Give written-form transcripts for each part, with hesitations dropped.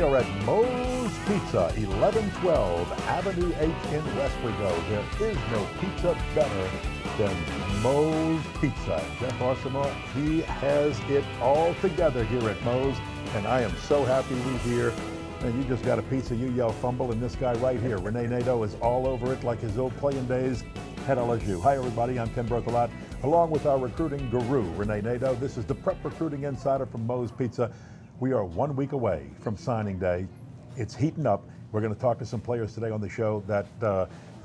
are at Moe's Pizza, 1112 Avenue H in West Wego. There is no pizza better than Moe's Pizza. Jeff Arsenault, he has it all together here at Moe's, and I am so happy we're here. And you just got a pizza, you yell fumble, and this guy right here, Rene Nadeau, is all over it like his old playing days at LSU. Hi everybody, I'm Ken Berthelot, along with our recruiting guru, Rene Nadeau. This is the Prep Recruiting Insider from Moe's Pizza. We are 1 week away from signing day. It's heating up. We're going to talk to some players today on the show that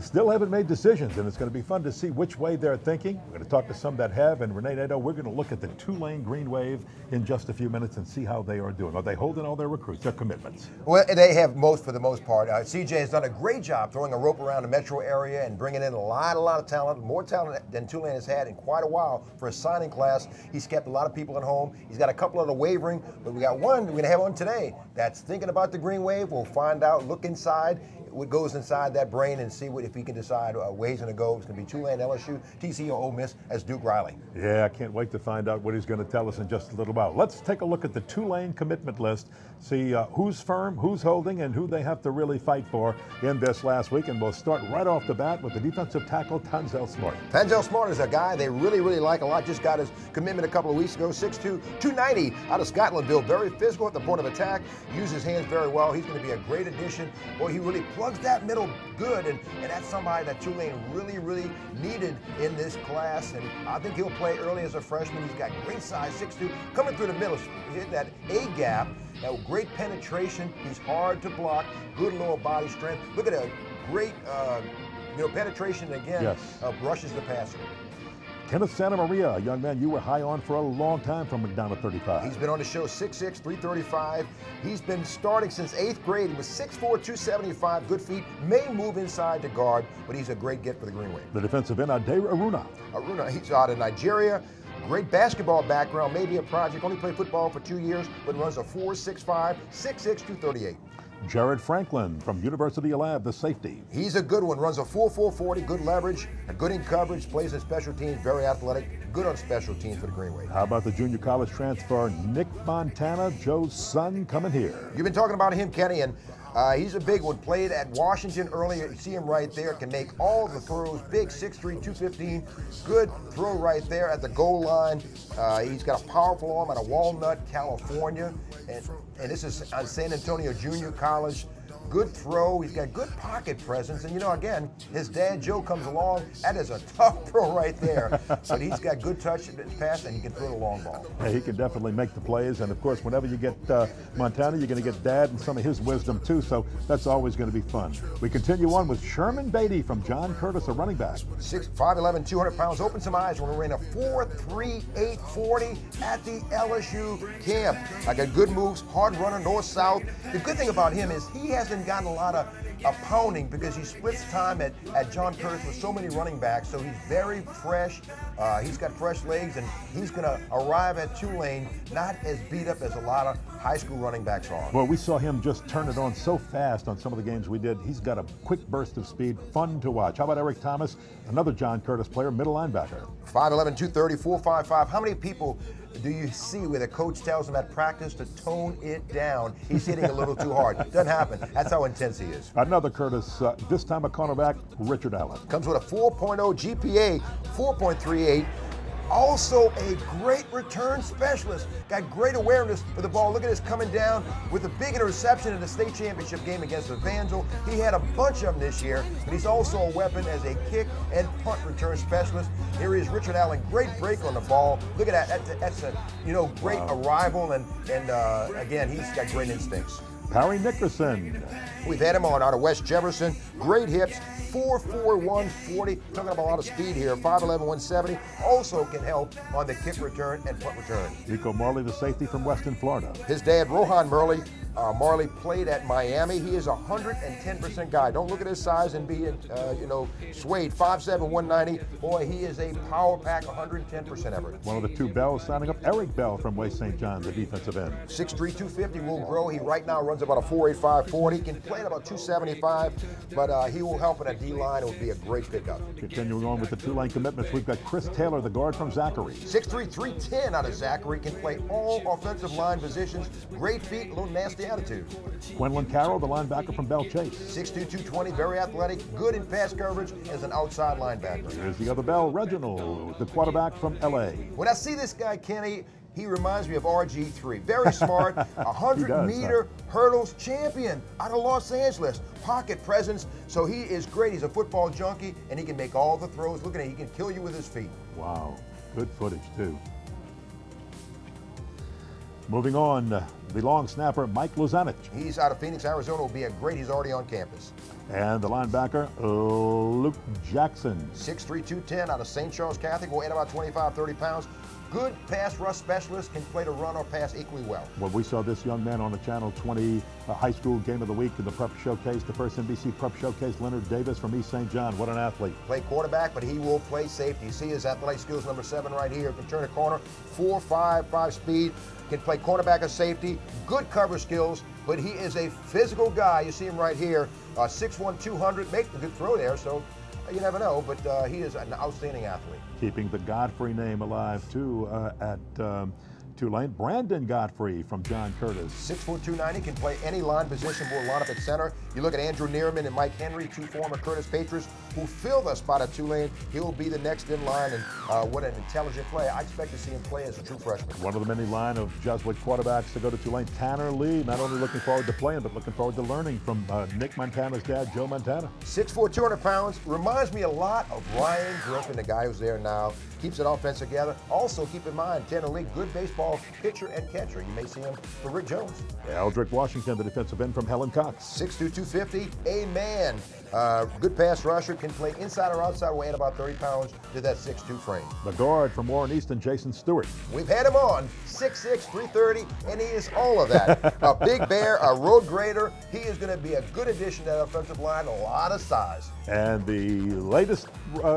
still haven't made decisions, and it's going to be fun to see which way they're thinking. We're going to talk to some that have, and Rene Nadeau, we're going to look at the Tulane Green Wave in just a few minutes and see how they are doing. Are they holding all their recruits, their commitments? Well, they have for the most part. CJ has done a great job throwing a rope around the metro area and bringing in a lot of talent, more talent than Tulane has had in quite a while for a signing class. He's kept a lot of people at home. He's got a couple of the wavering, but we got one, we're going to have one today that's thinking about the Green Wave. We'll find out, look inside what goes inside that brain and see if he can decide where he's going to go. It's going to be Tulane, LSU, TCU, Ole Miss as Duke Riley. Yeah, I can't wait to find out what he's going to tell us in just a little while. Let's take a look at the Tulane commitment list, see who's firm, who's holding, and who they have to really fight for in this last week. And we'll start right off the bat with the defensive tackle, Tanzel Smart. Tanzel Smart is a guy they really like a lot. Just got his commitment a couple of weeks ago, 6'2", 290 out of Scotlandville. Very physical at the point of attack, uses his hands very well. He's going to be a great addition. Boy, he really plugs that middle good, and that's somebody that Tulane really needed in this class, and I think he'll play early as a freshman. He's got great size, 6'2", coming through the middle, hitting that A gap, that great penetration. He's hard to block, good lower body strength. Look at a great penetration, again, yes. Rushes the passer. Kenneth Santa Maria, a young man you were high on for a long time from McDonough 35. He's been on the show 6'6", 335. He's been starting since 8th grade. He was 6'4", 275, good feet, may move inside to guard, but he's a great get for the Green Wave. The defensive end, Ade Aruna. Aruna, he's out of Nigeria. Great basketball background, maybe a project. Only played football for 2 years, but runs a 4.65, 6'6", 238. Jared Franklin from University of Lab, the safety. He's a good one, runs a 4.40, good leverage, good in coverage, plays in special teams, very athletic, good on special teams for the Green Wave. How about the junior college transfer, Nick Montana, Joe's son, coming here? You've been talking about him, Kenny, and he's a big one. Played at Washington earlier. You see him right there. Can make all the throws. Big, 6'3", 215. Good throw right there at the goal line. He's got a powerful arm out of Walnut, California. And this is on San Antonio Junior College. Good throw. He's got good pocket presence. And, again, his dad, Joe, comes along. That is a tough throw right there. But he's got good touch in his pass, and he can throw the long ball. Yeah, he can definitely make the plays. And, of course, whenever you get Montana, you're going to get Dad and some of his wisdom, too. So that's always going to be fun. We continue on with Sherman Beatty from John Curtis, a running back. 5'11", 200 pounds. Open some eyes when we ran a 4.3, 840 at the LSU camp. I got good moves, hard runner, north-south. The good thing about him is he hasn't gotten a lot of pounding because he splits time at John Curtis with so many running backs, so he's very fresh. He's got fresh legs, and he's going to arrive at Tulane not as beat up as a lot of high school running backs are. Well, we saw him just turn it on so fast on some of the games we did. He's got a quick burst of speed, fun to watch. How about Eric Thomas, another John Curtis player, middle linebacker? 5'11", 230, 4.55. How many people do you see where the coach tells him at practice to tone it down? He's hitting a little too hard. Doesn't happen. That's how intense he is. Another Curtis, this time a cornerback, Richard Allen. Comes with a 4.0 GPA, 4.38. Also a great return specialist. Got great awareness for the ball. Look at this coming down with a big interception in the state championship game against Evangel. He had a bunch of them this year, but he's also a weapon as a kick and punt return specialist. Here is Richard Allen. Great break on the ball. Look at that. That's a great arrival, and again, he's got great instincts. Parry Nickerson. We've had him on out of West Jefferson. Great hips, 4'4", 140. Talking about a lot of speed here, 5'11", 170. Also can help on the kick return and punt return. Nico Marley, the safety from Western Florida. His dad, Rohan Marley. Marley played at Miami. He is a 110% guy. Don't look at his size and be, swayed. 5'7", 190. Boy, he is a power pack, 110% effort. One of the two Bells signing up, Eric Bell from West St. John, the defensive end. 6'3", 250, will grow. He right now runs about a 4.85 40. He can play at about 275, but he will help in a D-line. It would be a great pickup. Continuing on with the two-lane commitments, we've got Chris Taylor, the guard from Zachary. 6'3", 310 out of Zachary. Can play all offensive line positions. Great feet, a little nasty the attitude. Quinlan Carroll, the linebacker from Bell Chase. 6'2", 220, very athletic, good in pass coverage as an outside linebacker. Here's the other Bell, Reginald, the quarterback from LA. When I see this guy, Kenny, he reminds me of RG3. Very smart, 100-meter hurdles champion out of Los Angeles. Pocket presence, so he is great. He's a football junkie, and he can make all the throws. Look at him, he can kill you with his feet. Wow, good footage, too. Moving on, the long snapper, Mike Lozanich. He's out of Phoenix, Arizona. Will be a great. He's already on campus. And the linebacker, Luke Jackson. 6'3", 210 out of St. Charles Catholic. Will add about 25, 30 pounds. Good pass rush specialist, can play to run or pass equally well. Well, we saw this young man on the Channel 20 High School Game of the Week in the Prep Showcase, the first NBC Prep Showcase, Leonard Davis from East St. John. What an athlete. Play quarterback, but he will play safety. You see his athletic skills, number 7 right here. Can turn a corner, 4.5 speed. Can play cornerback or safety. Good cover skills, but he is a physical guy. You see him right here, 6'1", 200. Make a good throw there, so you never know, but he is an outstanding athlete. Keeping the Godfrey name alive, too, at Tulane. Brandon Godfrey from John Curtis. 6'4", 290, can play any line position, will line up at center. You look at Andrew Neerman and Mike Henry, 2 former Curtis Patriots, who fill the spot at Tulane. He'll be the next in line, and what an intelligent player. I expect to see him play as a true freshman. One of the many line of Jesuit quarterbacks to go to Tulane, Tanner Lee. Not only looking forward to playing, but looking forward to learning from Nick Montana's dad, Joe Montana. 6'4", 200 pounds. Reminds me a lot of Ryan Griffin, the guy who's there now. Keeps that offense together. Also, keep in mind, Tanner Lee, good baseball pitcher and catcher. You may see him for Rick Jones. Eldrick Washington, the defensive end from Helen Cox. 6'2", 250, a man. Good pass rusher, can play inside or outside, will add about 30 pounds to that 6'2" frame. The guard from Warren Easton, Jason Stewart. We've had him on, 6'6", 330, and he is all of that. A big bear, a road grader. He is going to be a good addition to that offensive line, a lot of size. And the latest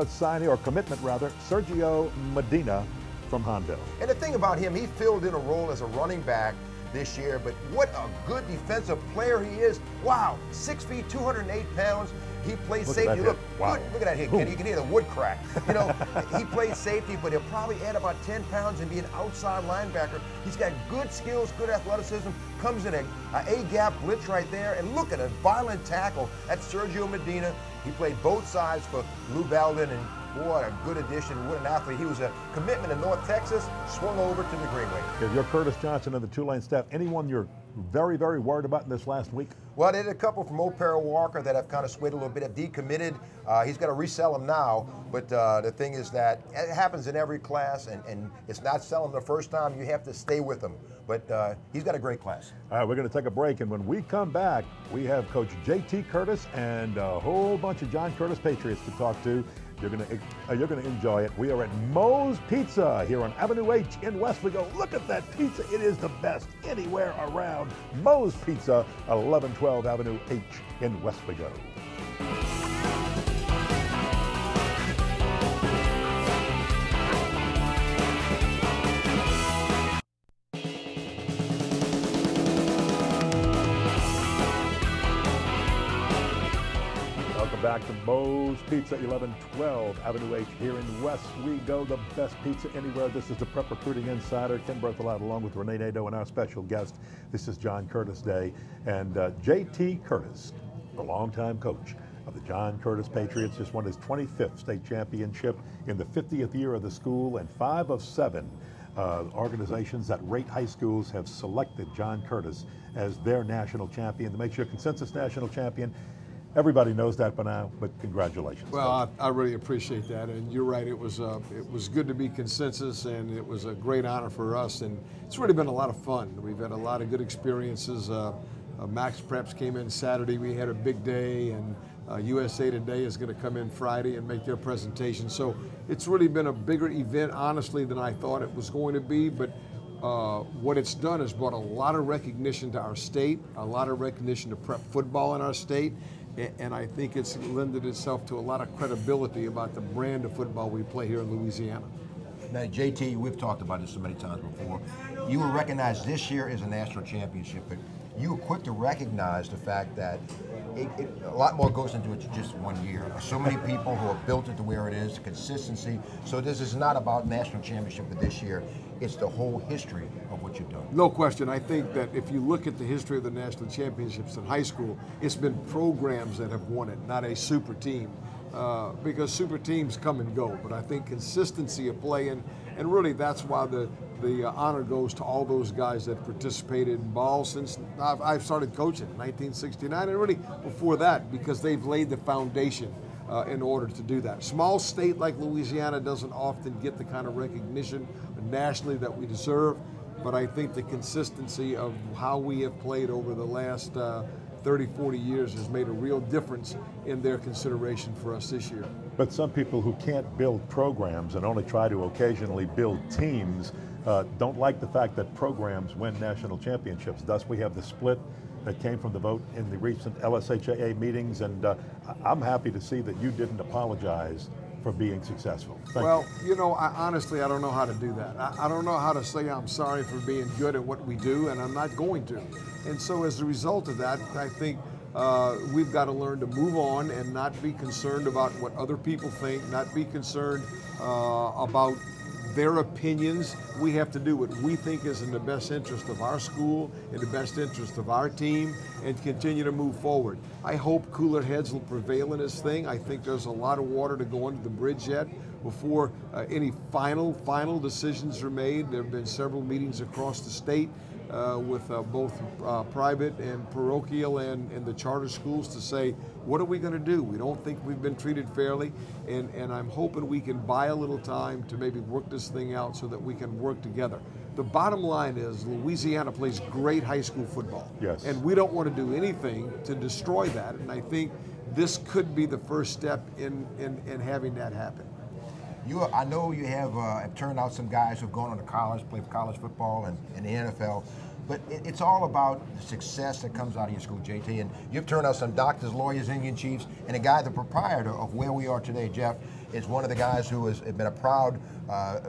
signing, or commitment rather, Sergio Medina from Honville. And the thing about him, he filled in a role as a running back this year, but what a good defensive player he is. Wow, 6 feet, 208 pounds. He plays safety. Look, wow. Look at that hit, Kenny. You can hear the wood crack. You know, he plays safety, but he'll probably add about 10 pounds and be an outside linebacker. He's got good skills, good athleticism, comes in a A-gap blitz right there, and look at a violent tackle. That's Sergio Medina. He played both sides for Lou Belden, and what a good addition, what an athlete. He was a commitment in North Texas, swung over to the Greenway. If you're Curtis Johnson and the Tulane staff, anyone you're very, very worried about in this last week? Well, they did a couple from O'Para Walker that have kind of swayed a little bit, have decommitted. He's got to resell them now, but the thing is that it happens in every class, and it's not selling the first time. You have to stay with them, but he's got a great class. All right, we're going to take a break, and when we come back, we have Coach J.T. Curtis and a whole bunch of John Curtis Patriots to talk to. You're going to enjoy it. We are at Moe's Pizza here on Avenue H in Westwego. Look at that pizza. It is the best anywhere around. Moe's Pizza, 1112 Avenue H in Westwego. Back to Moe's Pizza, 1112 Avenue H here in Westwego, the best pizza anywhere. This is the Prep Recruiting Insider, Ken Berthelot, along with Renee Nadeau and our special guest. This is John Curtis Day, and J.T. Curtis, the longtime coach of the John Curtis Patriots, just won his 25th state championship in the 50th year of the school, and 5 of 7 organizations that rate high schools have selected John Curtis as their national champion, to make sure consensus national champion. Everybody knows that by now, but congratulations. Well, I really appreciate that, and you're right. It was good to be consensus, and it was a great honor for us, and it's really been a lot of fun. We've had a lot of good experiences. Max Preps came in Saturday. We had a big day, and USA Today is going to come in Friday and make their presentation. So it's really been a bigger event, honestly, than I thought it was going to be. But what it's done is brought a lot of recognition to our state, a lot of recognition to prep football in our state. And I think it's lended itself to a lot of credibility about the brand of football we play here in Louisiana. Now, JT, we've talked about this so many times before. You were recognized this year as a national championship, but you were quick to recognize the fact that a lot more goes into it than just 1 year. There's so many people who have built it to where it is, consistency. So this is not about national championship for this year. It's the whole history of what you've done. No question. I think that if you look at the history of the national championships in high school, it's been programs that have won it, not a super team. Because super teams come and go, but I think consistency of playing, and really that's why the honor goes to all those guys that participated in ball since I've started coaching in 1969, and really before that, because they've laid the foundation in order to do that. Small state like Louisiana doesn't often get the kind of recognition nationally that we deserve, but I think the consistency of how we have played over the last 30, 40 years has made a real difference in their consideration for us this year. But some people who can't build programs and only try to occasionally build teams don't like the fact that programs win national championships. Thus, we have the split that came from the vote in the recent LSHAA meetings, and I'm happy to see that you didn't apologize for being successful. Well, you know, honestly, I don't know how to do that. I don't know how to say I'm sorry for being good at what we do, and I'm not going to. And so as a result of that, I think we've got to learn to move on and not be concerned about what other people think, not be concerned about their opinions. We have to do what we think is in the best interest of our school, in the best interest of our team, and continue to move forward. I hope cooler heads will prevail in this thing. I think there's a lot of water to go under the bridge yet before any final decisions are made. There have been several meetings across the state with both private and parochial and the charter schools to say, what are we going to do? We don't think we've been treated fairly, and I'm hoping we can buy a little time to maybe work this thing out so that we can work together. The bottom line is Louisiana plays great high school football. Yes. And we don't want to do anything to destroy that, and I think this could be the first step in having that happen. I know you have turned out some guys who've gone on to college, played college football and the NFL, but it's all about the success that comes out of your school, JT. And you've turned out some doctors, lawyers, Indian chiefs, and a guy, the proprietor of where we are today, Jeff, is one of the guys who has been a proud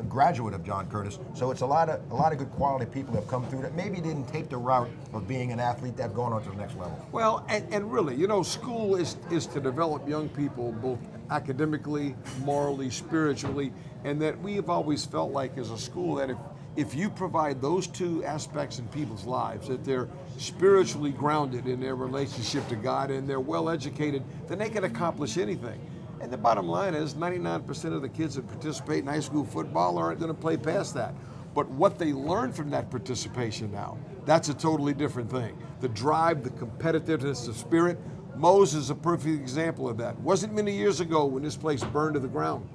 graduate of John Curtis. So it's a lot of good quality people that have come through that maybe didn't take the route of being an athlete that have gone on to the next level. Well, and really, you know, school is to develop young people both academically, morally, spiritually, and that we have always felt like as a school that if you provide those two aspects in people's lives, that they're spiritually grounded in their relationship to God and they're well educated, then they can accomplish anything. And the bottom line is 99% of the kids that participate in high school football aren't going to play past that. But what they learn from that participation now, that's a totally different thing. The drive, the competitiveness, the spirit. Mose is a perfect example of that. It wasn't many years ago when this place burned to the ground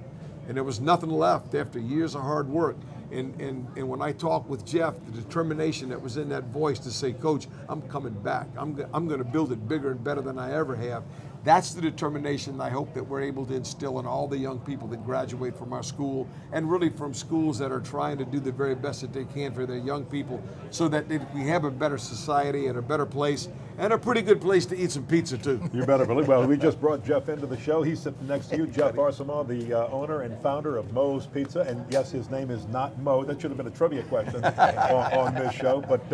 and there was nothing left after years of hard work. And when I talked with Jeff, the determination that was in that voice to say, Coach, I'm coming back. I'm going to build it bigger and better than I ever have. That's the determination I hope that we're able to instill in all the young people that graduate from our school, and really from schools that are trying to do the very best that they can for their young people, so that we have a better society and a better place, and a pretty good place to eat some pizza too. You better believe. Well, we just brought Jeff into the show. He's sitting next to you, Jeff Arsamoah, the owner and founder of Moe's Pizza. And yes, his name is not Mo. That should have been a trivia question on this show. But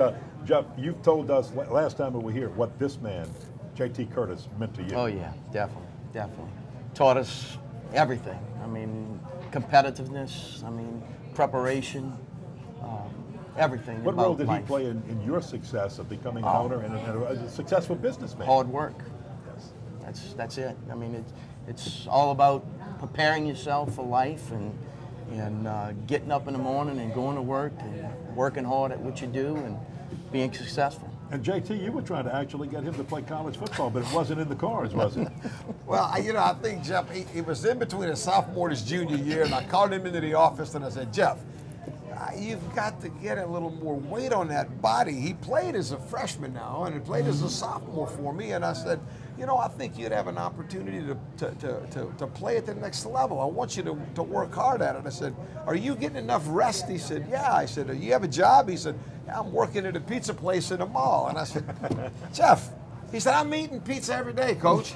Jeff, you've told us last time we were here what this man, JT Curtis, meant to you. Oh yeah, definitely. Taught us everything. I mean, competitiveness, I mean, preparation, everything. What about role did life. he play in your success of becoming an owner and a successful businessman? Hard work. Yes. That's it. I mean, it's all about preparing yourself for life and getting up in the morning and going to work and working hard at what you do and being successful. And JT, you were trying to actually get him to play college football, but it wasn't in the cards, was it? Well, I think, Jeff, he was in between his sophomore and his junior year, and I called him into the office and I said, Jeff, you've got to get a little more weight on that body. He played as a freshman now, and he played as a sophomore for me, and I said, I think you'd have an opportunity to play at the next level. I want you to work hard at it. I said, are you getting enough rest? He said, yeah. I said, you have a job? He said, yeah, I'm working at a pizza place in the mall. And I said, Jeff, he said, I'm eating pizza every day, Coach.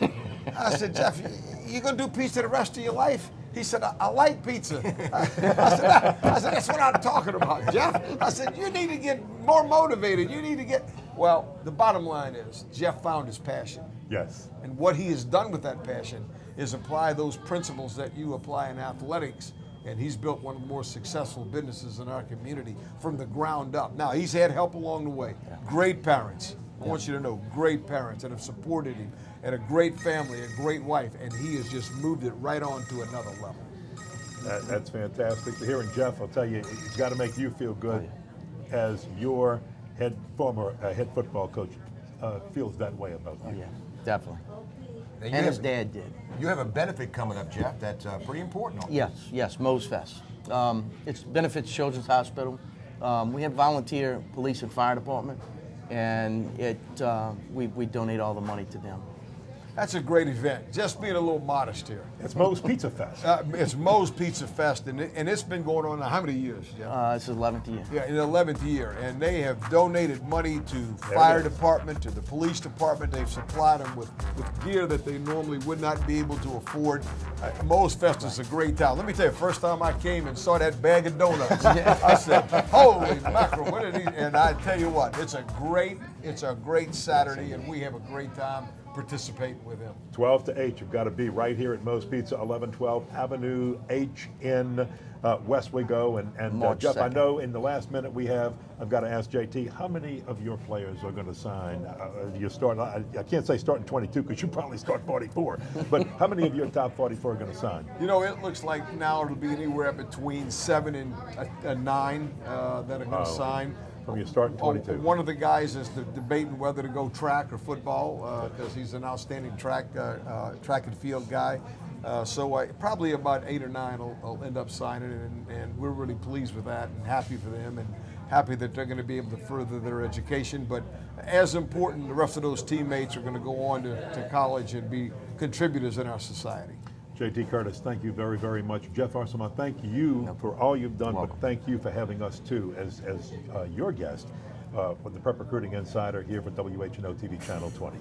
I said, Jeff, you going to do pizza the rest of your life? He said, I like pizza. I said, that's what I'm talking about, Jeff. I said, you need to get more motivated. You need to get, Well, the bottom line is Jeff found his passion. Yes. And what he has done with that passion is apply those principles that you apply in athletics. And he's built one of the more successful businesses in our community from the ground up. Now, he's had help along the way. Yeah. Great parents. I want you to know, great parents that have supported him, and a great family, a great wife, and he has just moved it right on to another level. That's fantastic. Hearing Jeff, I'll tell you, it's got to make you feel good as your former head football coach feels that way about you. Oh, yeah, definitely. And his dad did. You have a benefit coming up, Jeff, that's pretty important. Yes, Mo's Fest. It benefits Children's Hospital. We have volunteer police and fire department, and we donate all the money to them. That's a great event. Just being a little modest here. It's Mo's Pizza Fest. It's Mo's Pizza Fest, and it's been going on now how many years, Jeff? It's his 11th year. Yeah, in the 11th year, and they have donated money to fire department, to the police department. They've supplied them with gear that they normally would not be able to afford. Mo's Fest is a great time. Let me tell you, first time I came and saw that bag of donuts, I said, "Holy mackerel! What are these?" And I tell you what, it's a great Saturday, and we have a great time participating with him. 12 to 8, you've got to be right here at Mo's Pizza, 1112 Avenue H in West Wego. And Jeff, 2nd. I know in the last minute I've got to ask JT, how many of your players are going to sign? You start, I can't say starting 22 because you probably start 44, but how many of your top 44 are going to sign? You know, it looks like now it'll be anywhere between 7 and 9 that are going to sign. From your starting 22. One of the guys is debating whether to go track or football because he's an outstanding track and field guy. So probably about 8 or 9 will end up signing, and we're really pleased with that and happy for them and happy that they're going to be able to further their education. But as important, the rest of those teammates are going to go on to college and be contributors in our society. JT Curtis, thank you very, very much. Jeff Arsaman, thank you for all you've done, but thank you for having us too as your guest for the Prep Recruiting Insider here for WHNO TV Channel 20.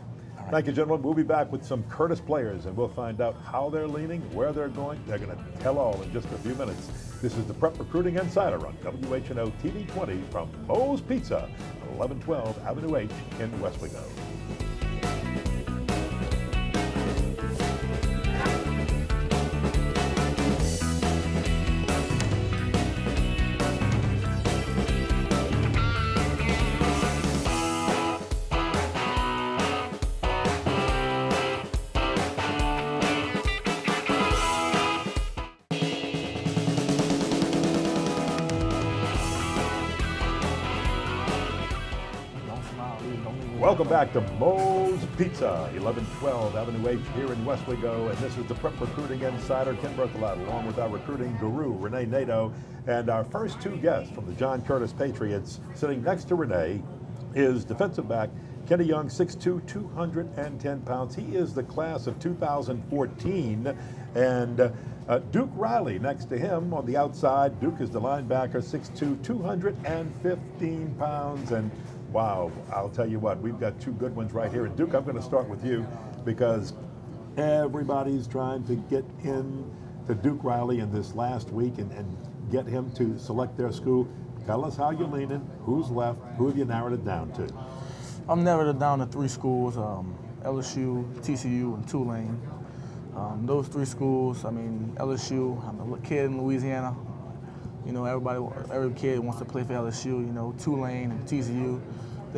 Thank you, gentlemen. We'll be back with some Curtis players, and we'll find out how they're leaning, where they're going. They're going to tell all in just a few minutes. This is the Prep Recruiting Insider on WHNO TV 20 from Mo's Pizza, 1112 Avenue H in West Wego. Welcome back to Mo's Pizza, 1112 Avenue H here in West Wego, and this is the Prep Recruiting Insider, Ken Berthelot, along with our recruiting guru, Renee Nato, and our first two guests from the John Curtis Patriots. Sitting next to Renee is defensive back Kenny Young, 6'2", 210 pounds. He is the class of 2014, and Duke Riley next to him on the outside. Duke is the linebacker, 6'2", 215 pounds, and wow, I'll tell you what, we've got two good ones right here. And Duke, I'm going to start with you because everybody's trying to get in to Duke Riley in this last week and get him to select their school. Tell us how you're leaning, who's left, who have you narrowed it down to? I'm narrowed it down to 3 schools, LSU, TCU, and Tulane. Those 3 schools, I mean, LSU, I'm a kid in Louisiana. You know, every kid wants to play for LSU. You know, Tulane and TCU,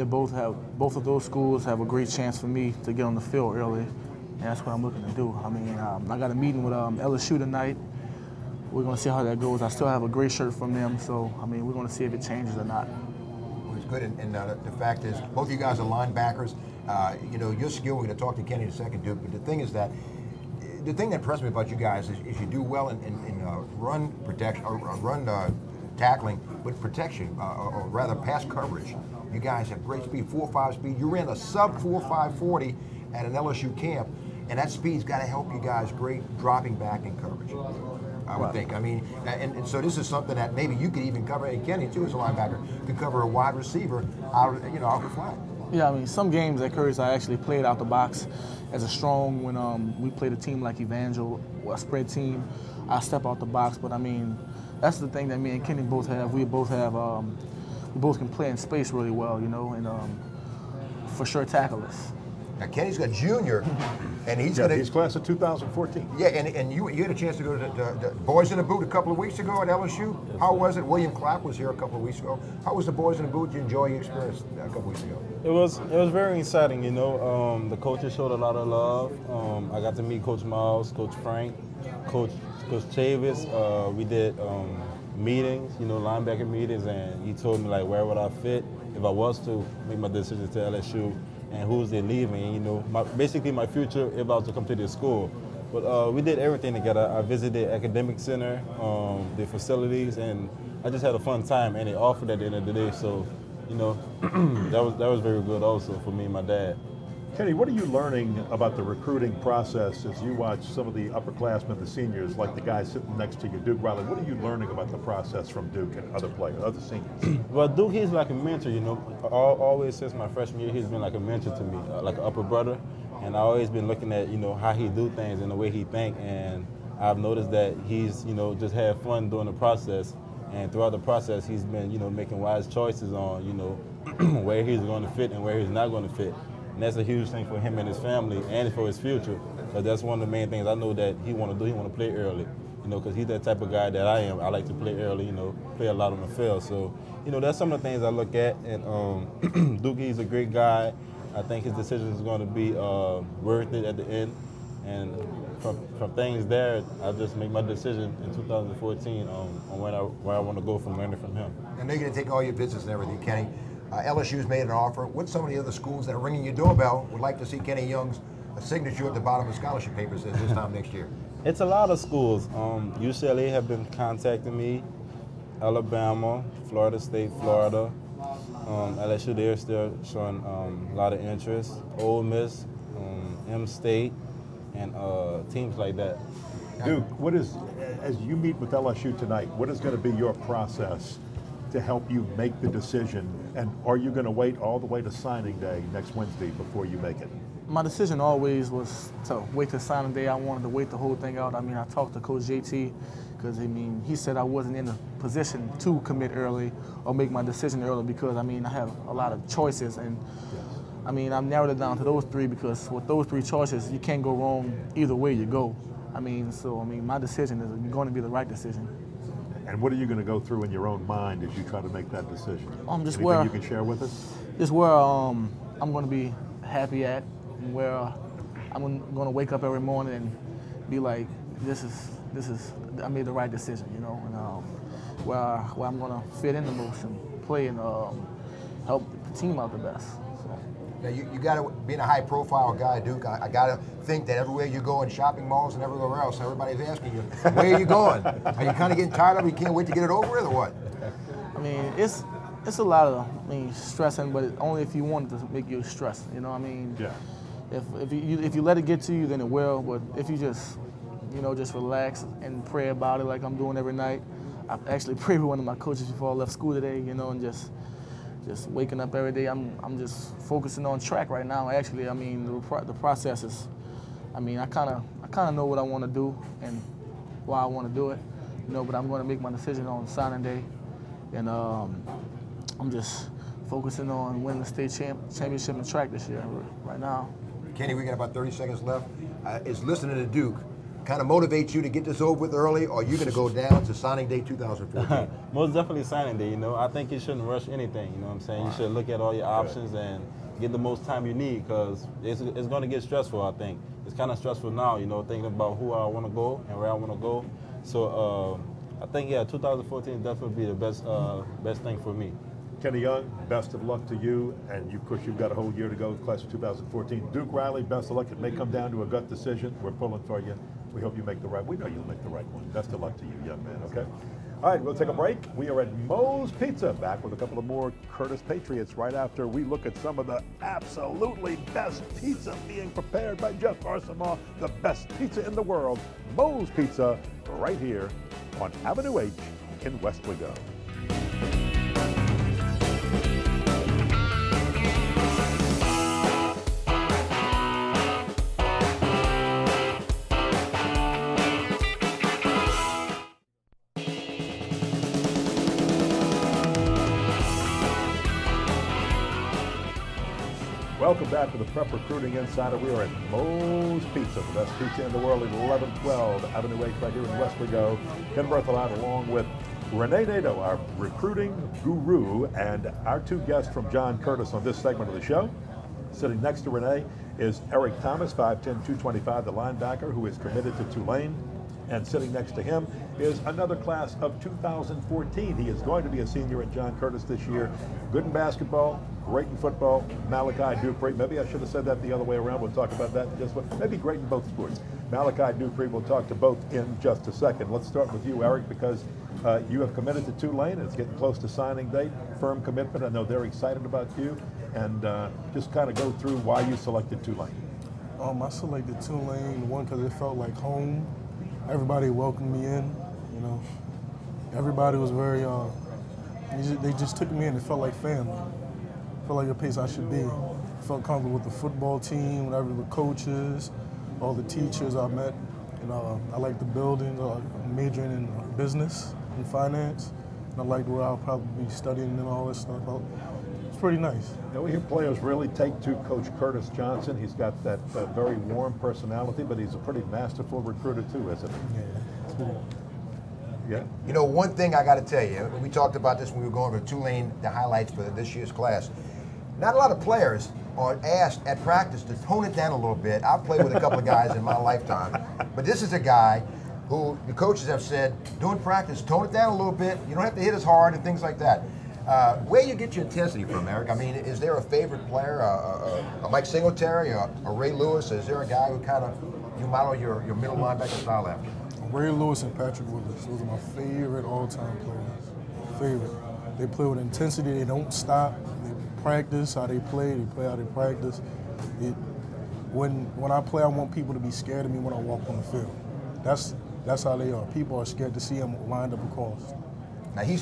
both of those schools have a great chance for me to get on the field early, and that's what I'm looking to do. I mean, I got a meeting with LSU tonight. We're going to see how that goes. I still have a great shirt from them, so I mean, we're going to see if it changes or not. Well, it's good, and the fact is, both of you guys are linebackers. You know, your skill. We're going to talk to Kenny in a second, Duke. But the thing is that. The thing that impressed me about you guys is you do well in run protection or run tackling, but protection or rather pass coverage. You guys have great speed, 4.5 speed. You ran a sub 4.5 40 at an LSU camp, and that speed's got to help you guys great dropping back in coverage. I would think. I mean, and so this is something that maybe you could even cover. And Kenny too, as a linebacker, could cover a wide receiver out the flat. Yeah, I mean, some games at Curtis I actually played out the box as a strong when we played a team like Evangel, a spread team. I step out the box, but I mean, that's the thing that me and Kenny both have. We both can play in space really well, you know. And for sure tackle us. Now Kenny's got junior, and he's going to. He's class of 2014. Yeah, and you had a chance to go to the Boys in the Boot a couple of weeks ago at LSU. How was it? William Clapp was here a couple of weeks ago. How was the Boys in the Boot? Did you enjoy your experience a couple of weeks ago? It was very exciting, you know. The coaches showed a lot of love. I got to meet Coach Miles, Coach Frank, Coach Chavis. We did meetings, you know, linebacker meetings, and he told me like where would I fit if I was to make my decision to LSU and who's they leaving. You know, basically my future if I was to come to this school. But we did everything together. I visited academic center, the facilities, and I just had a fun time. And they offered at the end of the day, so you know, that was very good also for me and my dad. Kenny, what are you learning about the recruiting process as you watch some of the upperclassmen, the seniors, like the guy sitting next to you, Duke Riley? What are you learning about the process from Duke and other players, other seniors? Well, Duke, he's like a mentor, you know. Always since my freshman year, he's been like a mentor to me, like an upper brother. And I've always been looking at, you know, how he do things and the way he think. And I've noticed that he's, you know, just had fun during the process. And throughout the process, he's been, you know, making wise choices on, you know, where he's going to fit and where he's not going to fit. And that's a huge thing for him and his family and for his future. But that's one of the main things I know that he want to do. He want to play early, you know, because he's that type of guy that I am. I like to play early, you know, play a lot on the field. So, you know, that's some of the things I look at. And Dookie's a great guy. I think his decision is going to be worth it at the end. And from things there, I just make my decision in 2014 on where I want to go from learning from him. I know you're going to take all your visits and everything, Kenny. LSU's made an offer. What's some of the other schools that are ringing your doorbell would like to see Kenny Young's signature at the bottom of scholarship papers this time next year? It's a lot of schools. UCLA have been contacting me, Alabama, Florida State, Florida. LSU, they're still showing a lot of interest. Ole Miss, M-State, and teams like that. Duke, what is, as you meet with LSU tonight, what is going to be your process to help you make the decision? And are you going to wait all the way to signing day next Wednesday before you make it? My decision always was to wait till signing day. I wanted to wait the whole thing out. I mean, I talked to Coach JT because, I mean, he said I wasn't in a position to commit early or make my decision early because, I mean, I have a lot of choices. And, I mean, I've narrowed it down to those three because with those three choices, you can't go wrong either way you go. I mean, so, I mean, my decision is going to be the right decision. And what are you going to go through in your own mind as you try to make that decision? Just Anything where you can share with us? Just where I'm going to be happy at, and where I'm going to wake up every morning and be like, this is I made the right decision, you know, and where I'm going to fit in the most and play and help the team out the best. Now you got to, being a high-profile guy, Duke, I got to think that everywhere you go in shopping malls and everywhere else, everybody's asking you, where are you going? Are you kind of getting tired of it? You can't wait to get it over with, or what? I mean, it's a lot of, stressing, but only if you want it to make you stressed. You know what I mean? Yeah. If you let it get to you, then it will. But if you just, you know, just relax and pray about it like I'm doing every night. I actually prayed with one of my coaches before I left school today, you know, and just waking up every day. I'm just focusing on track right now. Actually, I mean, the process is, I mean, I kind of know what I want to do and why I want to do it, you know. But I'm going to make my decision on signing day, and I'm just focusing on winning the state championship in track this year right now. Kenny, we got about 30 seconds left. Is listening to Duke kind of motivates you to get this over with early, or are you going to go down to signing day 2014? Most definitely signing day, you know. I think you shouldn't rush anything, you know what I'm saying? You should look at all your options and get the most time you need, because it's going to get stressful, I think. It's kind of stressful now, you know, thinking about who I want to go and where I want to go. So I think, yeah, 2014 definitely be the best thing for me. Kenny Young, best of luck to you, and of course you've got a whole year to go, class of 2014. Duke Riley, best of luck. It may come down to a gut decision. We're pulling for you. We hope you make the right. We know you'll make the right one. Best of luck to you, young man. Okay. All right, we'll take a break. We are at Moe's Pizza, back with a couple of more Curtis Patriots right after we look at some of the absolutely best pizza being prepared by Jeff Arsamoah, the best pizza in the world. Moe's Pizza, right here on Avenue H in Westwego. Welcome back to the Prep Recruiting Insider. We are at Moe's Pizza, the best pizza in the world, at 1112 Avenue H right here in West Rigo. Ken Berthelot along with Renee Nato, our recruiting guru, and our two guests from John Curtis on this segment of the show. Sitting next to Renee is Eric Thomas, 5'10", 225, the linebacker who is committed to Tulane. And sitting next to him is another class of 2014. He is going to be a senior at John Curtis this year. Good in basketball, great in football. Malachi Dupree, maybe I should have said that the other way around. We'll talk about that in just one. Maybe great in both sports. Malachi Dupree, we'll talk to both in just a second. Let's start with you, Eric, because you have committed to Tulane. It's getting close to signing date, firm commitment. I know they're excited about you. And just kind of go through why you selected Tulane. I selected Tulane, one, because it felt like home. Everybody welcomed me in, you know. Everybody was very, they just took me in. It felt like family. It felt like a place I should be. I felt comfortable with the football team, with the coaches, all the teachers I met. You know, I liked the building. I'm majoring in business and finance. And I liked where I'll probably be studying and all this stuff. It's pretty nice. Now we hear players really take to Coach Curtis Johnson. He's got that very warm personality, but he's a pretty masterful recruiter too, isn't he? Yeah. Yeah. You know, one thing I got to tell you, we talked about this when we were going over Tulane, the highlights for this year's class. Not a lot of players are asked at practice to tone it down a little bit. I've played with a couple of guys in my lifetime, but this is a guy who the coaches have said, during practice, tone it down a little bit. You don't have to hit as hard and things like that. Where you get your intensity from, Eric? I mean, is there a favorite player, a Mike Singletary, a Ray Lewis? Is there a guy who kind of you model your middle linebacker style after? Ray Lewis and Patrick Willis, those are my favorite all-time players. Favorite. They play with intensity. They don't stop. They practice how they play. They play how they practice. When I play, I want people to be scared of me when I walk on the field. That's how they are. People are scared to see him lined up across. Now he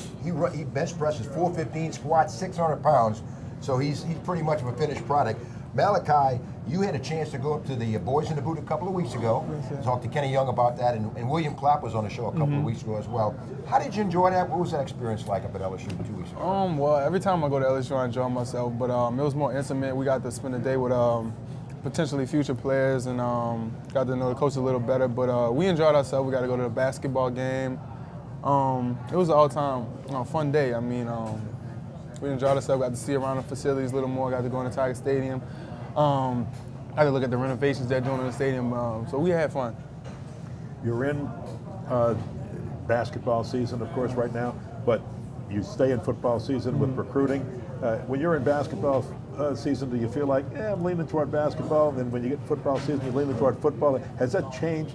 bench presses 415, squats 600 pounds, so he's pretty much of a finished product. Malachi, you had a chance to go up to the Boys in the Boot a couple of weeks ago. Talked to Kenny Young about that, and William Clapp was on the show a couple of weeks ago as well. How did you enjoy that? What was that experience like up at LSU 2 weeks ago? Well, every time I go to LSU, I enjoy myself, but it was more intimate. We got to spend a day with potentially future players and got to know the coach a little better, but we enjoyed ourselves. We got to go to the basketball game. It was an all-time fun day. I mean, we enjoyed ourselves, got to see around the facilities a little more, got to go into Tiger Stadium. Got to look at the renovations they're doing in the stadium, so we had fun. You're in basketball season, of course, right now, but you stay in football season with recruiting. When you're in basketball season, do you feel like, I'm leaning toward basketball, and then when you get football season, you're leaning toward football? Has that changed?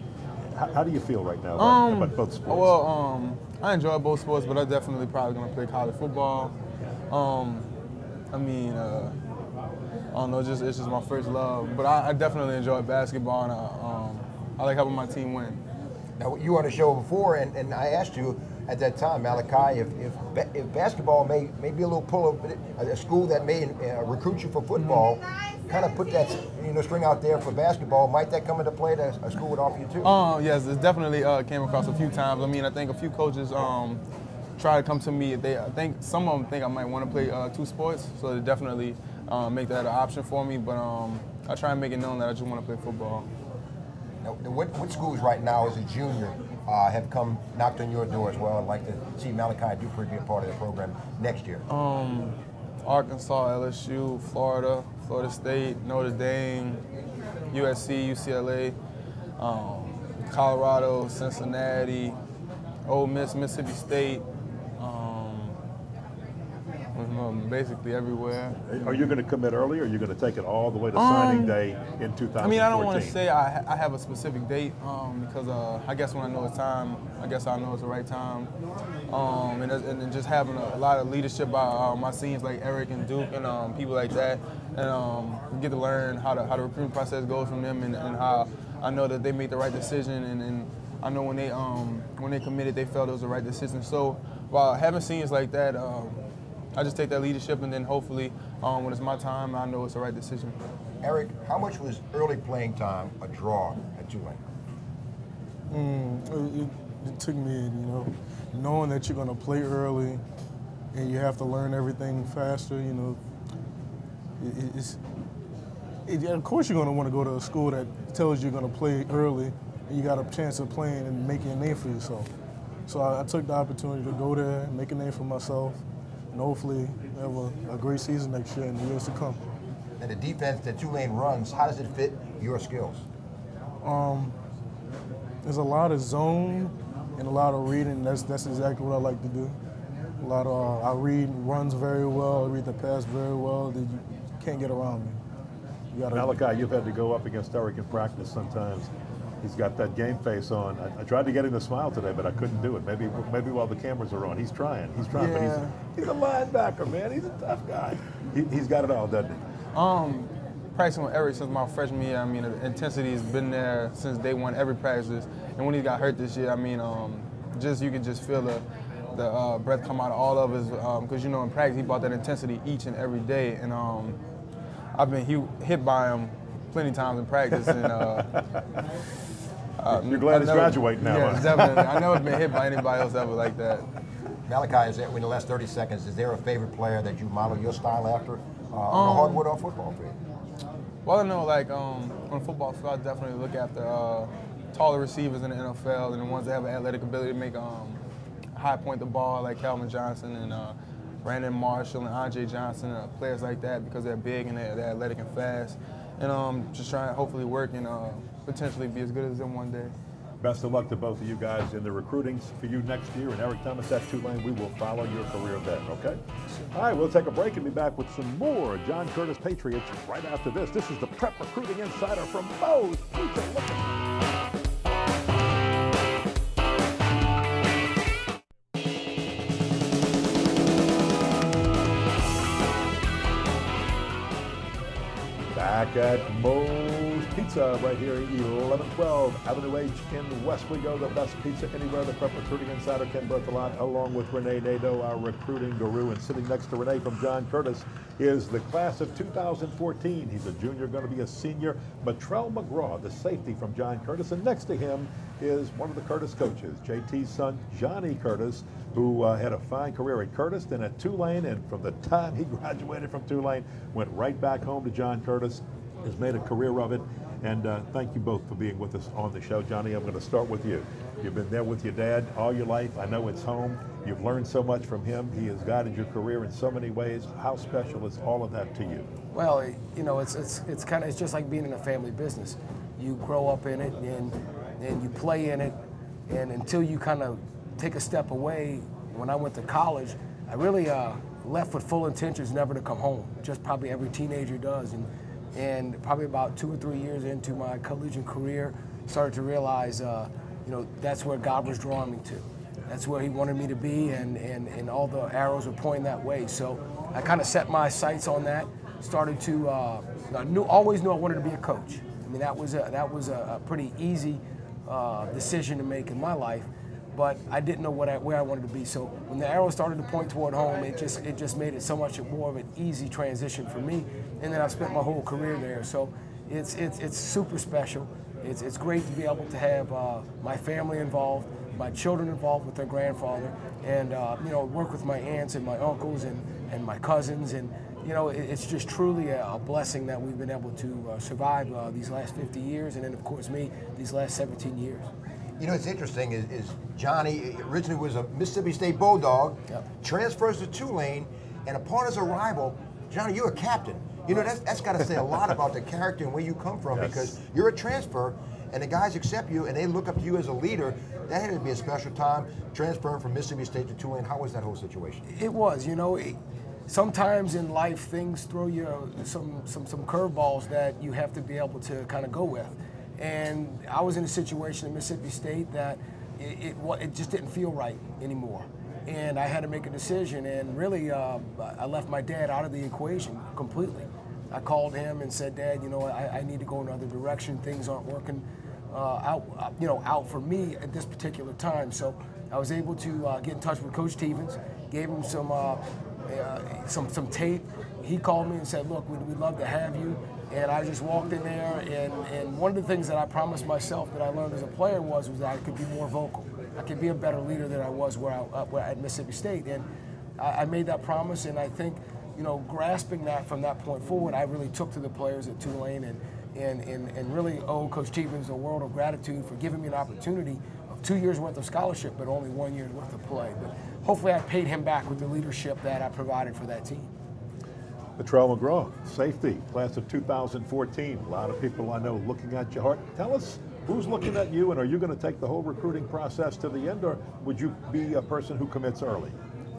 How do you feel right now about both sports? Well, I enjoy both sports, but I'm definitely probably going to play college football. I mean, I don't know, it's just my first love. But I definitely enjoy basketball, and I like helping my team win. Now, you were on the show before, and I asked you at that time, Malachi, if basketball may be a little pull of a school that may recruit you for football, kind of put that string out there for basketball, might that come into play that a school would offer you too? Yes, it definitely came across a few times. I mean, I think a few coaches try to come to me. I think some of them think I might want to play 2 sports, so they definitely make that an option for me. But I try and make it known that I just want to play football. Now, what schools right now as a junior have knocked on your door as well and like to see Malachi Dupree be a part of the program next year? Arkansas, LSU, Florida, Florida State, Notre Dame, USC, UCLA, Colorado, Cincinnati, Ole Miss, Mississippi State, basically everywhere. Are you going to commit early, or are you going to take it all the way to signing day in 2014? I mean, I don't want to say I have a specific date because I guess when I know it's time, I guess I know it's the right time. And just having a lot of leadership by my seniors like Eric and Duke and people like that, and get to learn how the recruiting process goes from them, and how I know that they make the right decision, and I know when they committed, they felt it was the right decision. So while having seniors like that, I just take that leadership, and then hopefully when it's my time, I know it's the right decision. Eric, how much was early playing time a draw at Tulane? It took me in, knowing that you're going to play early and you have to learn everything faster, Of course you're going to want to go to a school that tells you you're going to play early and you got a chance of playing and making a name for yourself. So I took the opportunity to go there and make a name for myself and hopefully have a great season next year and the years to come. And the defense that Tulane runs, how does it fit your skills? There's a lot of zone and a lot of reading. That's exactly what I like to do. A lot of I read runs very well. I read the pass very well. You can't get around me. Malachi, you've had to go up against Eric in practice sometimes. He's got that game face on. I tried to get him to smile today, but I couldn't do it. Maybe while the cameras are on. He's trying, yeah. But he's a linebacker, man. He's a tough guy. He's got it all, doesn't he? Practicing with Eric since my freshman year, I mean, the intensity has been there since day one, every practice. And when he got hurt this year, I mean, you could just feel the breath come out of all of us, because, you know, in practice, he brought that intensity each and every day. And I've been hit by him plenty of times in practice. And you're glad he's graduating now. Yeah, definitely. I never been hit by anybody else ever like that. Malachi, in the last 30 seconds, is there a favorite player that you model your style after on the hardwood or football field? Well, I know, like, on the football field, I definitely look after taller receivers in the NFL and the ones that have an athletic ability to make high point the ball, like Calvin Johnson and Brandon Marshall and Andre Johnson, players like that, because they're big and they're athletic and fast. And just trying to hopefully work and potentially be as good as them one day. Best of luck to both of you guys in the recruiting for you next year. And Eric Thomas at Tulane, we will follow your career then, okay? All right, we'll take a break and be back with some more John Curtis Patriots right after this. This is the Prep Recruiting Insider from Moe's Pizza. Back at Moe's Pizza right here, 1112 Avenue H in West Wego, the best pizza anywhere. The Prep Recruiting Insider, Ken Berthelot, along with Renee Nadeau, our recruiting guru. And sitting next to Renee from John Curtis is the class of 2014. He's a junior, going to be a senior. Matrell McGraw, the safety from John Curtis. And next to him is one of the Curtis coaches, JT's son, Johnny Curtis, who had a fine career at Curtis, then at Tulane, and from the time he graduated from Tulane, went right back home to John Curtis, has made a career of it. And thank you both for being with us on the show. Johnny, I'm going to start with you. You've been there with your dad all your life. I know it's home. You've learned so much from him. He has guided your career in so many ways. How special is all of that to you? Well, you know, it's just like being in a family business. You grow up in it and you play in it, and until you kind of take a step away. When I went to college, I really left with full intentions never to come home, just probably every teenager does. And probably about 2 or 3 years into my collegiate career, started to realize, you know, that's where God was drawing me to. That's where he wanted me to be, and all the arrows were pointing that way. So I kind of set my sights on that, started to, always knew I wanted to be a coach. I mean, that was a pretty easy decision to make in my life. But I didn't know where I wanted to be. So when the arrow started to point toward home, it just made it so much more of an easy transition for me. And then I've spent my whole career there. So it's super special. It's great to be able to have my family involved, my children involved with their grandfather, and you know, work with my aunts and my uncles and my cousins. And you know, it's just truly a blessing that we've been able to survive these last 50 years, and then of course me these last 17 years. You know, what's interesting is Johnny originally was a Mississippi State Bulldog, transfers to Tulane, and upon his arrival, Johnny, you're a captain. You know, that's got to say a lot about the character and where you come from, because you're a transfer, and the guys accept you, and they look up to you as a leader. That had to be a special time, transferring from Mississippi State to Tulane. How was that whole situation? It was, you know, sometimes in life things throw you some curveballs that you have to be able to kind of go with. And I was in a situation at Mississippi State that it just didn't feel right anymore. And I had to make a decision, and really I left my dad out of the equation completely. I called him and said, Dad, you know, I need to go in another direction. Things aren't working out for me at this particular time. So I was able to get in touch with Coach Stevens, gave him some tape. He called me and said, look, we'd love to have you. And I just walked in there, and one of the things that I promised myself that I learned as a player was that I could be more vocal. I could be a better leader than I was where at Mississippi State. And I made that promise, and I think grasping that from that point forward, I really took to the players at Tulane and really owe Coach Stevens a world of gratitude for giving me an opportunity of 2 years worth of scholarship, but only 1 year's worth of play. But hopefully I paid him back with the leadership that I provided for that team. Latrell McGraw, safety, class of 2014. A lot of people I know looking at you hard. Tell us, who's looking at you, and are you going to take the whole recruiting process to the end, or would you be a person who commits early?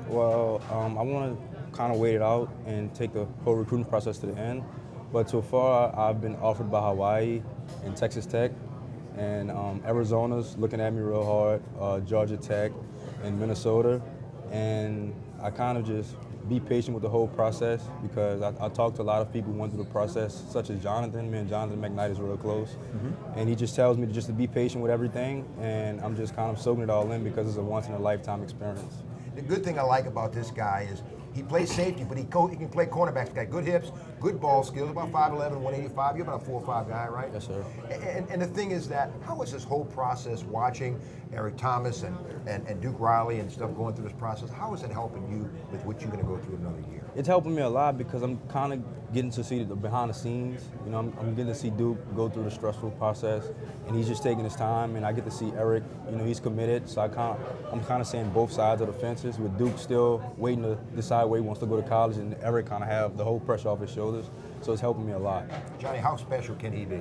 Well, I want to kind of wait it out and take the whole recruiting process to the end. But so far, I've been offered by Hawaii and Texas Tech, and Arizona's looking at me real hard, Georgia Tech and Minnesota. And I kind of just be patient with the whole process, because I talked to a lot of people who went through the process, such as Jonathan. Me and Jonathan McKnight is real close. And he just tells me just to be patient with everything, and I'm just kind of soaking it all in because it's a once-in-a-lifetime experience. The good thing I like about this guy is he plays safety, but he can play cornerback. He's got good hips, good ball skills, about 5'11", 185. You're about a 4'5" guy, right? Yes, sir. And the thing is that, how is this whole process, watching Eric Thomas and Duke Riley and stuff going through this process, how is it helping you with what you're going to go through another year? It's helping me a lot because I'm kind of getting to see the behind the scenes. I'm getting to see Duke go through the stressful process, and he's just taking his time, and I get to see Eric, he's committed, so I'm kind of seeing both sides of the fences, with Duke still waiting to decide where he wants to go to college, and Eric kind of have the whole pressure off his shoulders, so it's helping me a lot. Johnny, how special can he be?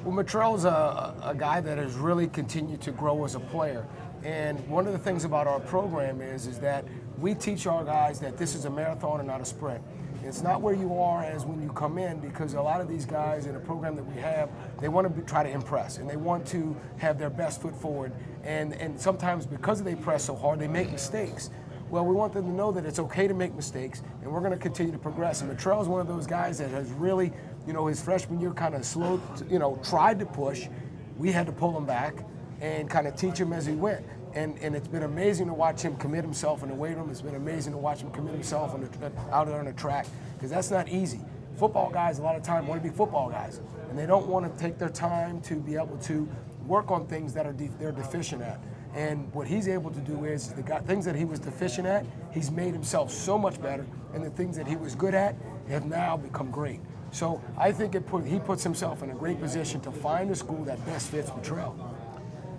Well, Matrell's a guy that has really continued to grow as a player. And one of the things about our program is that we teach our guys that this is a marathon and not a sprint. It's not where you are as when you come in, because a lot of these guys in the program that we have, they want to try to impress, and they want to have their best foot forward. And sometimes because they press so hard, they make mistakes. Well, we want them to know that it's okay to make mistakes, and we're going to continue to progress. And Matrell's one of those guys that has really, his freshman year kind of slowed, tried to push. We had to pull him back and kind of teach him as he went. And it's been amazing to watch him commit himself in the weight room. It's been amazing to watch him commit himself out there on the track, because that's not easy. Football guys a lot of time want to be football guys, and they don't want to take their time to be able to work on things that they're deficient at. And what he's able to do is things that he was deficient at, he's made himself so much better, and the things that he was good at have now become great. So I think he puts himself in a great position to find a school that best fits Matrell.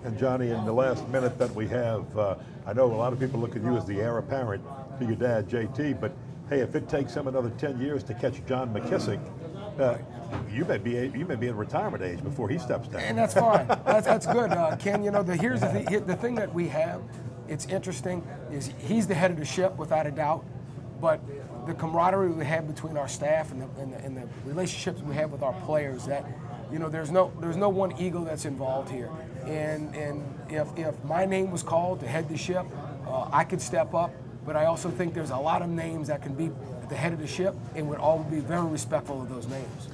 And Johnny, in the last minute that we have, I know a lot of people look at you as the heir apparent to your dad, JT, but hey, if it takes him another 10 years to catch John McKissick, you may be in retirement age before he steps down. And that's fine. That's good, Ken. Here's the thing that we have. It's interesting is he's the head of the ship without a doubt, but the camaraderie we have between our staff and the relationships we have with our players, that there's no one ego that's involved here. And if my name was called to head the ship, I could step up. But I also think there's a lot of names that can be at the head of the ship, and would all be very respectful of those names.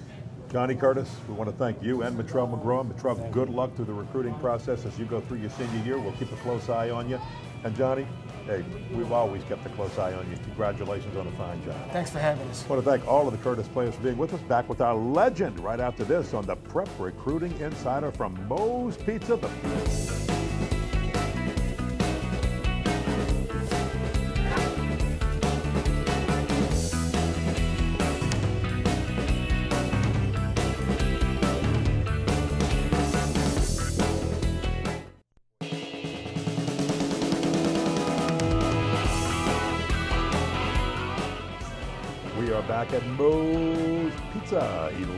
Johnny Curtis, we want to thank you and Matrell McGraw. Matrell, good luck through the recruiting process as you go through your senior year. We'll keep a close eye on you. And Johnny, hey, we've always kept a close eye on you. Congratulations on a fine job. Thanks for having us. I want to thank all of the Curtis players for being with us. Back with our legend right after this on the Prep Recruiting Insider from Moe's Pizza. Back at Moe's Pizza,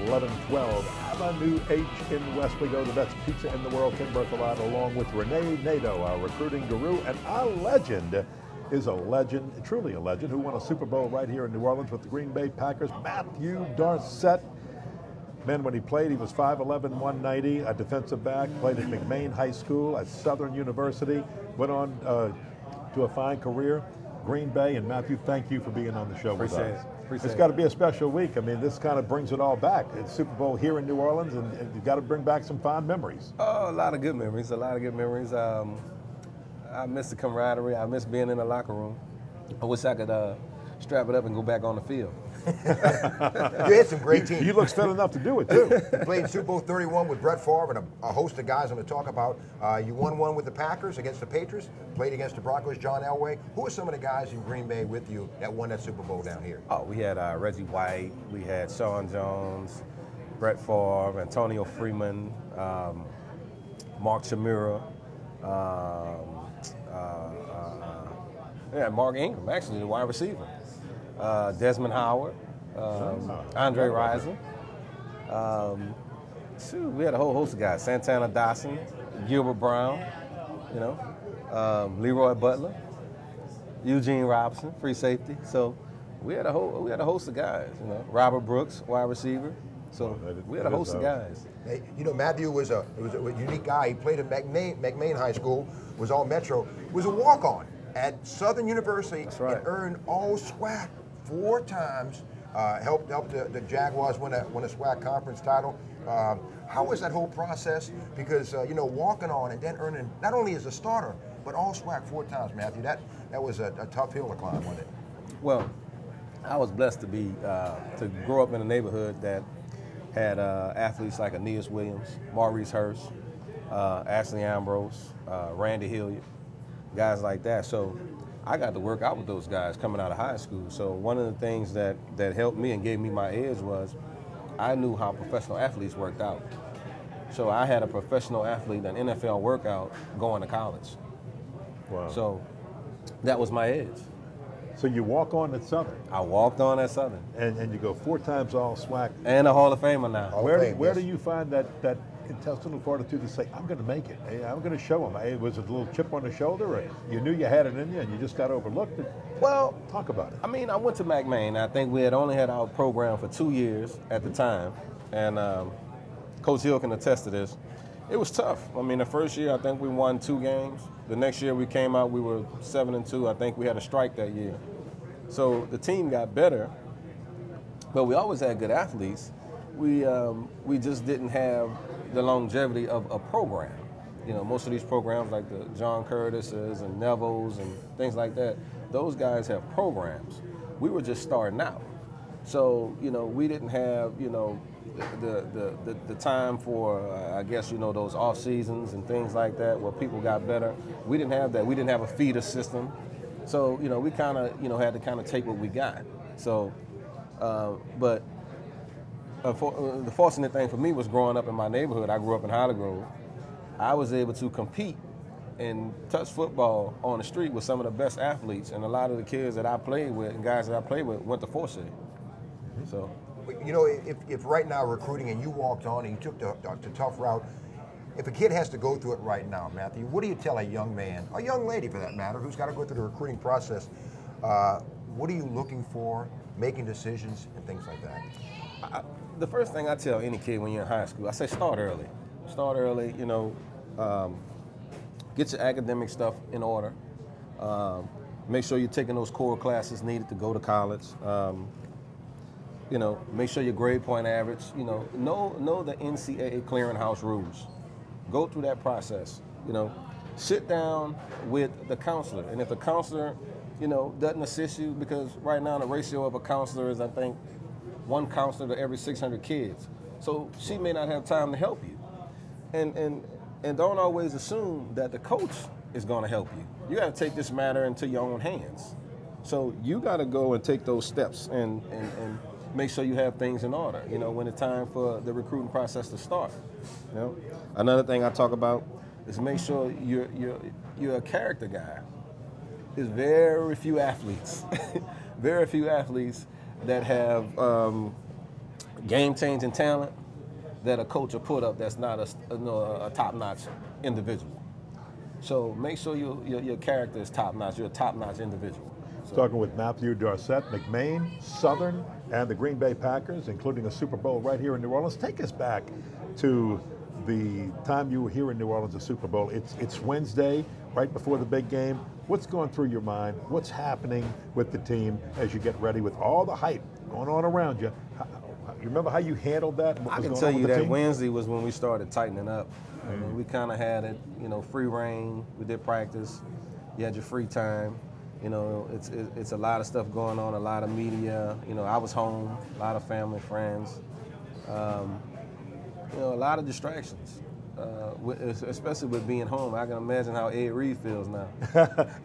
1112 Avenue H in Westwego, the best pizza in the world. Tim Berthelot, along with Renee Nadeau, our recruiting guru, and our legend is a legend, truly a legend, who won a Super Bowl right here in New Orleans with the Green Bay Packers, Matthew Dorsett. Man, when he played, he was 5'11", 190, a defensive back, played at McMain High School, at Southern University, went on to a fine career. Green Bay, and Matthew, thank you for being on the show with us. It's got to be a special week. I mean, this kind of brings it all back. It's Super Bowl here in New Orleans, and you've got to bring back some fond memories. Oh, a lot of good memories, I miss the camaraderie. I miss being in the locker room. I wish I could strap it up and go back on the field. You had some great teams. He looks fit enough to do it, too. You played Super Bowl 31 with Brett Favre and a host of guys I'm going to talk about. You won one with the Packers against the Patriots, played against the Broncos, John Elway. Who are some of the guys in Green Bay with you that won that Super Bowl down here? Oh, we had Reggie White, we had Sean Jones, Brett Favre, Antonio Freeman, Mark Chimera, Mark Ingram, actually, the wide receiver. Desmond Howard, Andre Rison. We had a whole host of guys. Santana Dawson, Gilbert Brown, Leroy Butler, Eugene Robinson, free safety. So we had a host of guys. Robert Brooks, wide receiver. So we had a host of guys. Hey, Matthew was a unique guy. He played at McMain High School, was all Metro, was a walk-on at Southern University. That's right. And earned all SWAC 4 times. Helped the Jaguars win a SWAC conference title. How was that whole process? Because walking on and then earning not only as a starter but all SWAC 4 times, Matthew. That was a tough hill to climb, wasn't it? Well, I was blessed to to grow up in a neighborhood that had athletes like Aeneas Williams, Maurice Hurst, Ashley Ambrose, Randy Hilliard, guys like that. So I got to work out with those guys coming out of high school. So one of the things that helped me and gave me my edge was I knew how professional athletes worked out. So I had a professional athlete, an NFL workout, going to college. Wow. So that was my edge. So you walk on at Southern. I walked on at Southern. And you go 4 times all SWAC. And a Hall of Famer now. Where do you find that intestinal fortitude to say, I'm going to make it. Hey, I'm going to show them. Hey, was it a little chip on the shoulder, or you knew you had it in you and you just got overlooked? Well, talk about it. I mean, I went to McMain. I think we had only had our program for 2 years at the time. And Coach Hill can attest to this. It was tough. I mean, the first year, I think we won 2 games. The next year we came out, we were 7-2. I think we had a strike that year. So the team got better, but we always had good athletes. We just didn't have the longevity of a program. Most of these programs like the John Curtis's and Neville's and things like that, those guys have programs. We were just starting out. So, we didn't have, the time for, I guess, those off seasons and things like that where people got better. We didn't have that. We didn't have a feeder system. So, we kind of, had to kind of take what we got. So, but the fortunate thing for me was growing up in my neighborhood. I grew up in Holly Grove. I was able to compete and touch football on the street with some of the best athletes, and a lot of the kids that I played with and guys that I played with went to Forsyth. So, if right now recruiting and you walked on and you took the tough route, if a kid has to go through it right now, Matthew, what do you tell a young man, a young lady for that matter, who's got to go through the recruiting process? What are you looking for, making decisions and things like that? The first thing I tell any kid when you're in high school, I say start early. Start early, get your academic stuff in order. Make sure you're taking those core classes needed to go to college. Make sure your grade point average, know the NCAA clearinghouse rules. Go through that process, Sit down with the counselor. And if the counselor, doesn't assist you, because right now the ratio of a counselor is, I think, 1 counselor to every 600 kids. So she may not have time to help you. And don't always assume that the coach is going to help you. You got to take this matter into your own hands. So you got to go and take those steps and make sure you have things in order, when it's time for the recruiting process to start. Another thing I talk about is make sure you're a character guy. There's very few athletes, that have game-changing talent that a coach will put up that's not a top-notch individual. So make sure your character is top-notch. You're a top-notch individual. So. Talking with Matthew Dorsett, McMain, Southern, and the Green Bay Packers, including a Super Bowl right here in New Orleans. Take us back to the time you were here in New Orleans, the Super Bowl. It's Wednesday, right before the big game. What's going through your mind? What's happening with the team as you get ready with all the hype going on around you? You remember how you handled that? And what I was can going tell on you with the that team? Wednesday was when we started tightening up. I mean, we kind of had it, free reign. We did practice. You had your free time. You know, it's a lot of stuff going on, a lot of media. You know, I was home, a lot of family, friends. You know, a lot of distractions. Especially with being home. I can imagine how Ed Reed feels now.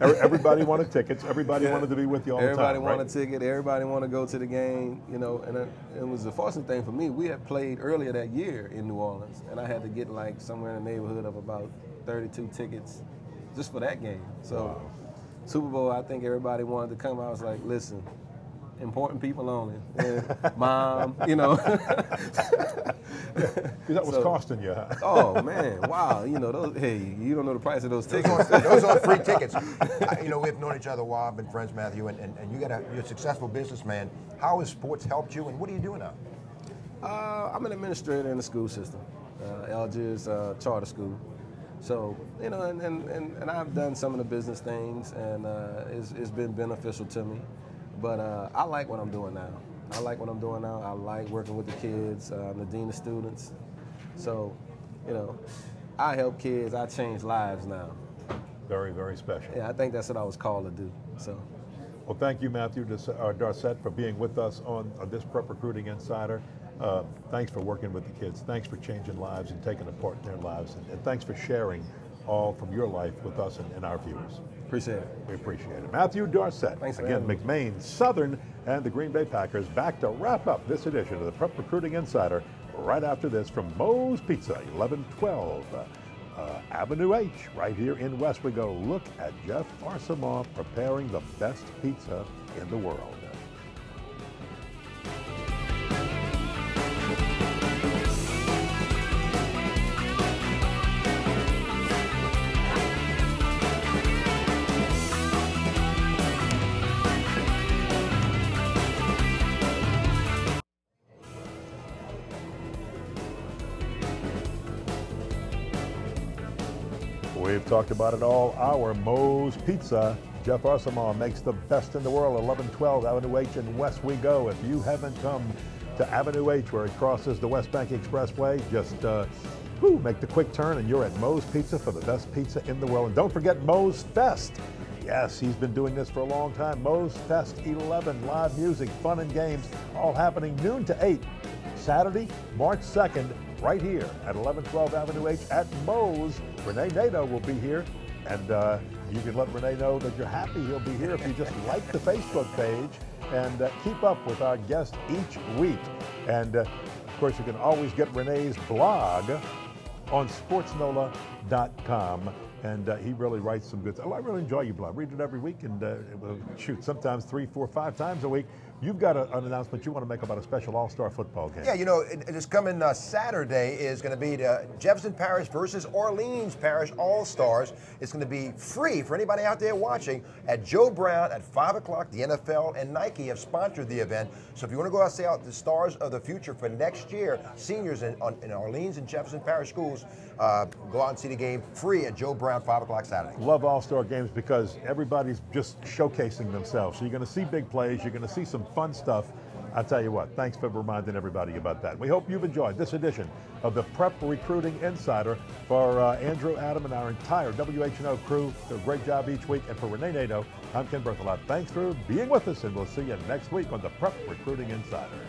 Everybody wanted tickets. Everybody wanted to be with you all the time. Everybody wanted a ticket. Everybody wanted to go to the game. You know, and it was a fortunate thing for me. We had played earlier that year in New Orleans, and I had to get like somewhere in the neighborhood of about 32 tickets just for that game. So, wow. Super Bowl, I think everybody wanted to come. I was like, listen, important people only. Mom, you know. That was costing you. Oh man, wow! You know, you don't know the price of those tickets. Those are free tickets. You know, we've known each other a while, been friends, Matthew, and you're a successful businessman. How has sports helped you, and what are you doing now? I'm an administrator in the school system, Algiers charter school. So, you know, and I've done some of the business things, and it's been beneficial to me. But I like what I'm doing now. I like working with the kids. I'm the dean of students. So, you know, I help kids. I change lives now. Very, very special. Yeah, I think that's what I was called to do. So. Well, thank you, Matthew Darcet, for being with us on this Prep Recruiting Insider. Thanks for working with the kids. Thanks for changing lives and taking a part in their lives. And thanks for sharing all from your life with us and our viewers. Appreciate it. We appreciate it. Matthew Darcet. Thanks again, McMain, Southern, and the Green Bay Packers back to wrap up this edition of the Prep Recruiting Insider right after this from Moe's Pizza, 1112 Avenue H, right here in Westwego. Look at Jeff Arsamoah preparing the best pizza in the world. We've talked about it all hour. Moe's Pizza. Jeff Arsamoah makes the best in the world. 1112 Avenue H in Westwego. If you haven't come to Avenue H where it crosses the West Bank Expressway, just make the quick turn and you're at Moe's Pizza for the best pizza in the world. And don't forget Moe's Fest. Yes, he's been doing this for a long time. Moe's Fest 11, live music, fun and games, all happening noon to 8. Saturday, March 2nd, right here at 1112 Avenue H at Moe's. Renee Nato will be here, and you can let Renee know that you're happy he'll be here if you just like the Facebook page and keep up with our guests each week. And of course, you can always get Renee's blog on sportsnola.com. And he really writes some good stuff. I really enjoy your blog. Read it every week, and sometimes 3, 4, 5 times a week. You've got an announcement you want to make about a special all-star football game. Yeah, you know, it is coming Saturday is going to be the Jefferson Parish versus Orleans Parish All-Stars. It's going to be free for anybody out there watching at Joe Brown at 5 o'clock. The NFL and Nike have sponsored the event. So if you want to go out and see out the stars of the future for next year, seniors in Orleans and Jefferson Parish schools, go out and see the game free at Joe Brown, 5 o'clock Saturday. Love all-star games because everybody's just showcasing themselves. So you're going to see big plays. You're going to see some fun stuff. I'll tell you what, thanks for reminding everybody about that. We hope you've enjoyed this edition of the Prep Recruiting Insider. For Andrew, Adam, and our entire WHNO crew, do a great job each week. And for Renee Nato, I'm Ken Berthelot. Thanks for being with us, and we'll see you next week on the Prep Recruiting Insider.